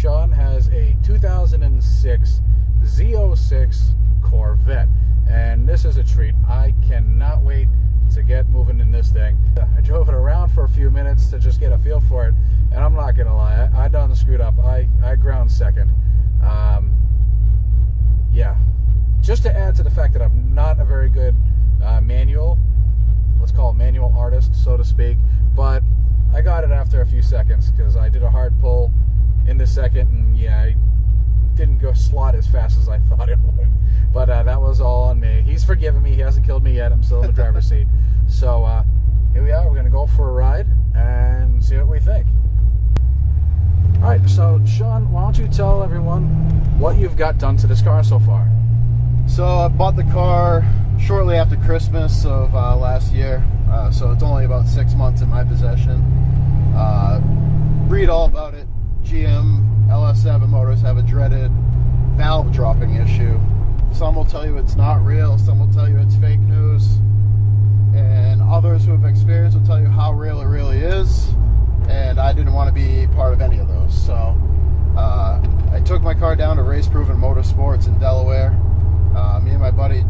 Sean has a 2006 Z06 Corvette, and this is a treat. I cannot wait to get moving in this thing. I drove it around for a few minutes to just get a feel for it, and I'm not gonna lie, I done screwed up. I ground second. Yeah, just to add to the fact that I'm not a very good manual, let's call it manual artist, so to speak, but I got it after a few seconds because I did a hard pull in the second, and yeah, I didn't go slot as fast as I thought it would. But that was all on me. He's forgiven me. He hasn't killed me yet. I'm still in the driver's seat. So here we are. We're going to go for a ride and see what we think. All right, so Sean, why don't you tell everyone what you've got done to this car so far? So I bought the car shortly after Christmas of last year, so it's only about 6 months in my possession. Read all about it. GM LS7 motors have a dreaded valve dropping issue. Some will tell you it's not real, some will tell you it's fake news, and others who have experienced will tell you how real it really is, and I didn't want to be part of any of those. So I took my car down to Race Proven Motorsports in Delaware. Me and my buddy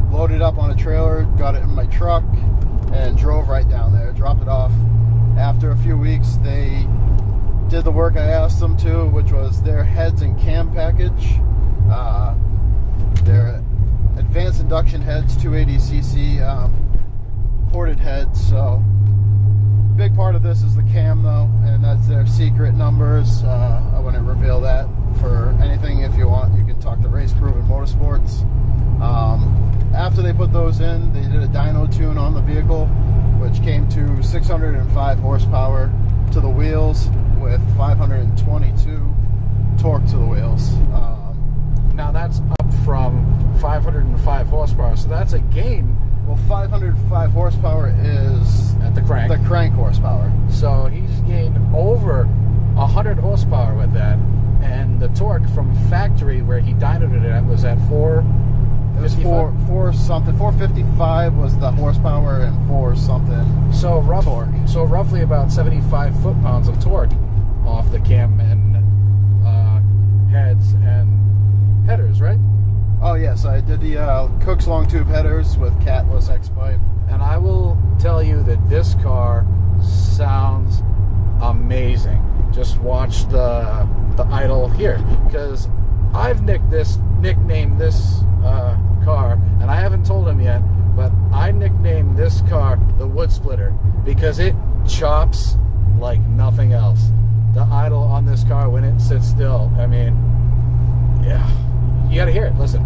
loaded up on a trailer, got it in my truck, and drove right down there, dropped it off. After a few weeks, they did the work I asked them to, which was their heads and cam package. Their advanced induction heads, 280cc ported heads. So big part of this is the cam though, and that's their secret numbers. I wouldn't reveal that for anything. If you want, you can talk to Race Proven Motorsports. After they put those in, they did a dyno tune on the vehicle, which came to 605 horsepower to the wheels with 522 torque to the wheels. Now that's up from 505 horsepower, so that's a gain. Well, 505 horsepower is at the crank. The crank horsepower. So he's gained over 100 horsepower with that, and the torque from factory where he dynoed it at was at 455 was the horsepower, and 4 something. So torque. So roughly about 75 foot-pounds of torque off the cam and heads and headers, right? Oh yes, I did the Cook's long tube headers with catless X pipe. And I will tell you that this car sounds amazing. Just watch the idle here, because I've nicknamed this car, and I haven't told him yet, but I nicknamed this car the Wood Splitter because it chops like nothing else. The idle on this car when it sits still, I mean, yeah, you gotta hear it. Listen.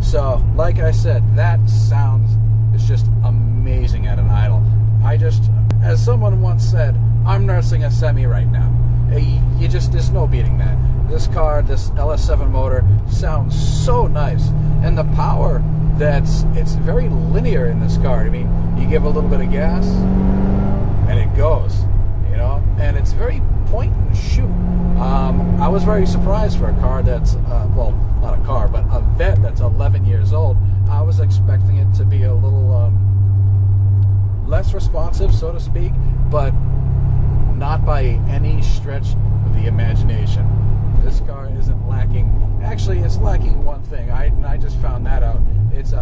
So, like I said, that sound is just amazing at an idle. As someone once said, I'm nursing a semi right now. There's no beating that. This car, this LS7 motor, sounds so nice. And the power it's very linear in this car. I mean, you give a little bit of gas, and it goes, you know? And it's very point and shoot. I was very surprised for a car that's, well, not a car, but a Vette that's 11 years old. I was expecting it to be a little less responsive, so to speak, but not by any stretch of the imagination. This car isn't lacking. Actually, it's lacking one thing. I just found that out. It's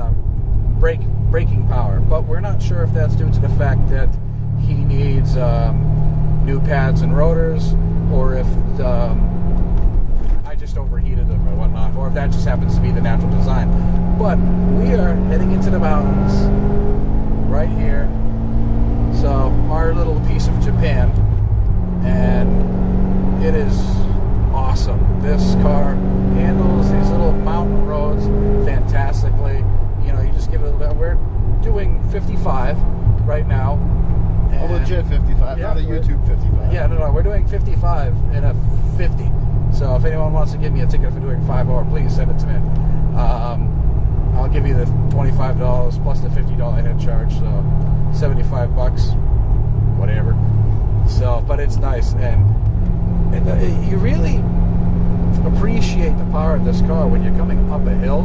braking power, but we're not sure if that's due to the fact that he needs new pads and rotors, or if I just overheated them or whatnot, or if that just happens to be the natural design. But we are heading into the mountains right here. So our little piece of Japan, and it is awesome. This car handles these little mountain roads fantastically. You know, you just give it a little bit. We're doing 55 right now. A legit 55, yeah, not a YouTube 55. Yeah, no, we're doing 55 in a 50. So if anyone wants to give me a ticket for doing 5 hour, please send it to me. $25 plus the $50 head charge, so $75, whatever. So, but it's nice, and you really appreciate the power of this car when you're coming up a hill,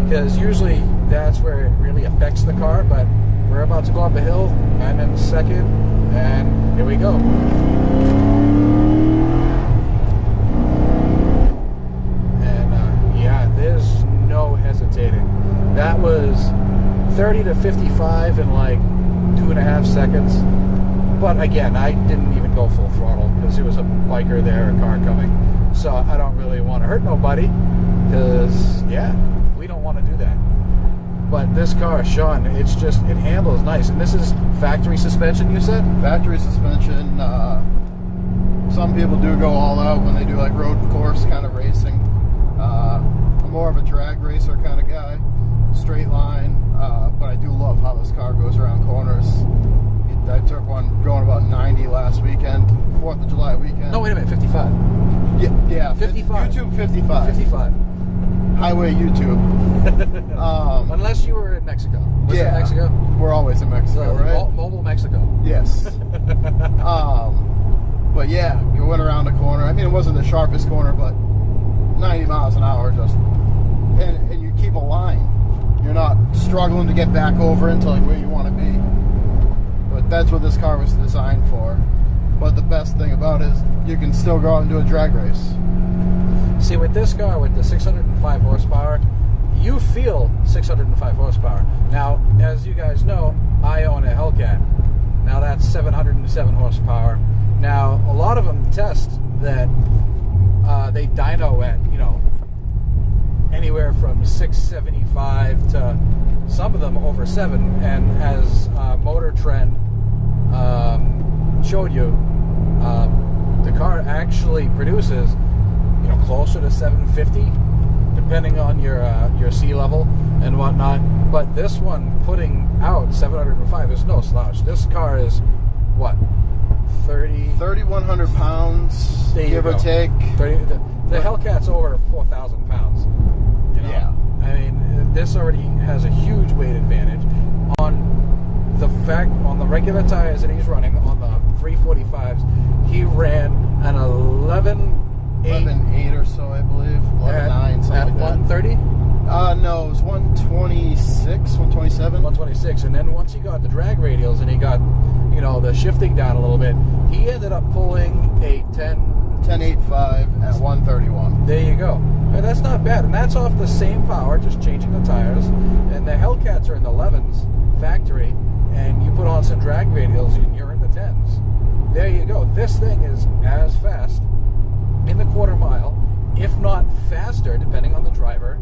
because usually that's where it really affects the car. But we're about to go up a hill. I'm in second, and here we go. And yeah, there's no hesitating. That was 30 to 55 in like 2.5 seconds. But again, I didn't even go full throttle because there was a biker there, a car coming. So I don't really want to hurt nobody, because yeah, we don't want to do that. But this car, Sean, it handles nice. And this is factory suspension, you said? Factory suspension. Some people do go all out when they do like road course kind of racing. I'm more of a drag racer kind of guy, straight line. But I do love how this car goes around corners. I took one going about 90 last weekend, 4th of July weekend. No, wait a minute, 55. Yeah, 55. YouTube 55. 55. Highway YouTube. Unless you were in Mexico. Was it Mexico? We're always in Mexico, right? Mobile Mexico. Yes. But yeah, going around the corner. I mean, it wasn't the sharpest corner, but 90 miles an hour just, and you keep a line. You're not struggling to get back over into like where you want to be. But that's what this car was designed for. But the best thing about it is you can still go out and do a drag race. See, with this car, with the 605 horsepower, you feel 605 horsepower. Now, as you guys know, I own a Hellcat. Now that's 707 horsepower. Now, a lot of them test that they dyno at, anywhere from 675 to some of them over 7. And as Motor Trend showed you, the car actually produces closer to 750, depending on your sea level and whatnot. But this one putting out 705 is no slouch. This car is what, 3,100 pounds, give or take. 30, the Hellcat's over 4,000 pounds. Yeah. I mean, this already has a huge weight advantage on the regular tires that he's running on the 345s. He ran an 11.8 or so, I believe. 11.9, something at like that. 130? No, it was 126, 127. 126, and then once he got the drag radials and he got, the shifting down a little bit, he ended up pulling a 10.85 at 131. There you go. And that's not bad, and that's off the same power, just changing the tires. And the Hellcats are in the 11s factory, and you put on some drag radials and you're in the 10s. There you go. This thing is as fast in the quarter mile, if not faster, depending on the driver,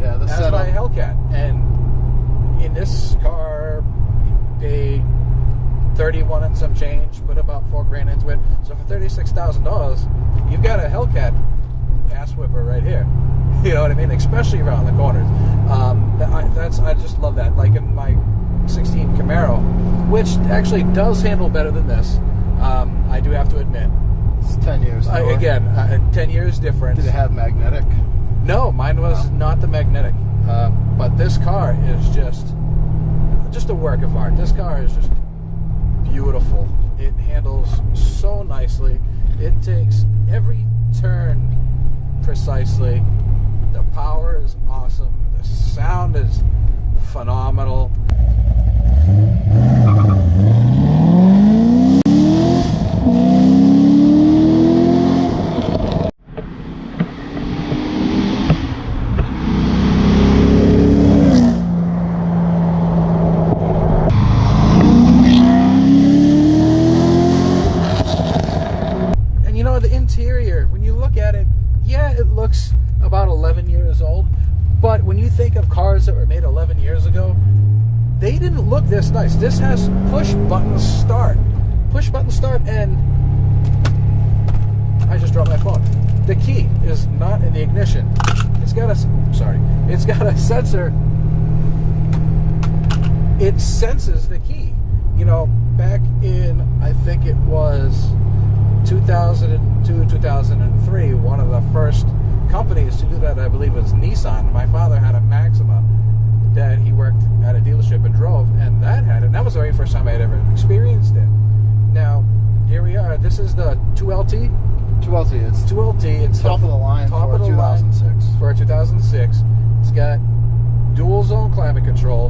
as my Hellcat. And in this car, they 31 and some change, put about $4,000 into it. So for $36,000, you've got a Hellcat ass whipper right here. You know what I mean? Especially around the corners. I just love that. Like in my 16 Camaro, which actually does handle better than this. I do have to admit. It's 10 years. 10 years difference. Did it have magnetic? No, mine was not the magnetic. But this car is just a work of art. This car is just beautiful. It handles so nicely. It takes every turn precisely. The power is awesome. The sound is phenomenal. The interior, when you look at it, yeah, it looks about 11 years old, but when you think of cars that were made 11 years ago, they didn't look this nice. This has push button start, and I just dropped my phone. The key is not in the ignition. It's got a sensor. It senses the key. Back in, I think it was 2002, 2003, one of the first companies to do that, I believe, was Nissan. My father had a Maxima that he was the very first time I had ever experienced it. Now, here we are. This is the 2LT. 2LT. It's 2LT. It's top of the line for 2006. For a 2006. It's got dual zone climate control,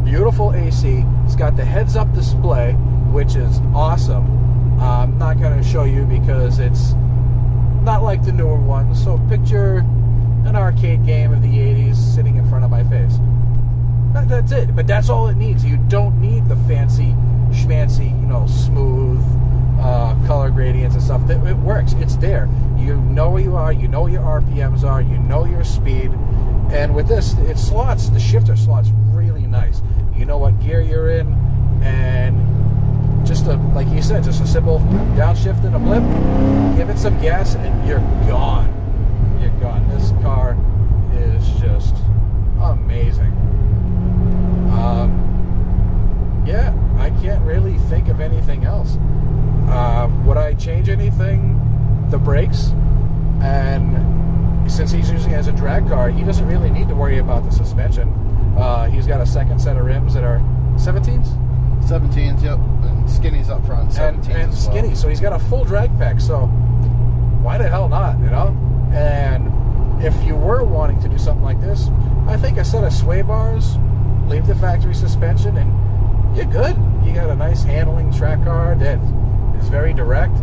beautiful AC. It's got the heads-up display, which is awesome. I'm not going to show you because it's not like the newer one. So picture an arcade game of the 80s sitting in front of my face. That's it. But that's all it needs. You don't need the fancy schmancy, you know, smooth color gradients and stuff. It works. It's there. You know where you are. You know what your RPMs are. You know your speed. And with this, it slots. The shifter slots really nice. You know what gear you're in, and just like you said, just a simple downshift and a blip. Give it some gas, and you're gone. You're gone. This car is just amazing. Yeah, I can't really think of anything else. Would I change anything? The brakes, and since he's using it as a drag car, he doesn't really need to worry about the suspension. He's got a second set of rims that are 17s? 17s, yep, and skinnies up front, 17s and as well. skinny, so he's got a full drag pack, so why the hell not, you know? And if you were wanting to do something like this, I think a set of sway bars, leave the factory suspension, and you're good. You got a nice handling track car that is very direct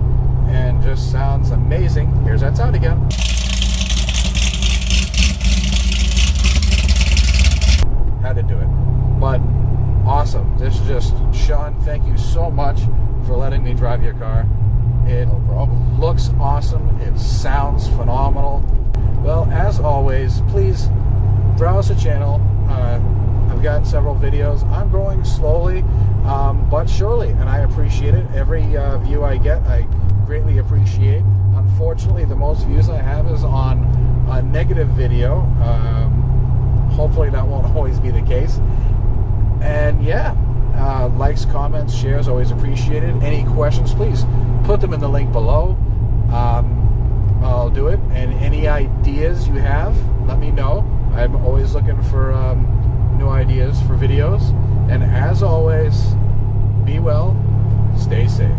and just sounds amazing. Here's that sound again. Had to do it. But awesome. This is just, Sean, thank you so much for letting me drive your car. It No problem. looks awesome. It sounds phenomenal. Well, as always, please browse the channel. I've got several videos. I'm growing slowly, but surely, and I appreciate it. Every view I get, I greatly appreciate. Unfortunately, the most views I have is on a negative video. Hopefully that won't always be the case. And yeah, likes, comments, shares, always appreciated. Any questions, please put them in the link below. I'll do it. And any ideas you have, let me know. I'm always looking for new ideas for videos. And as always, be well, stay safe.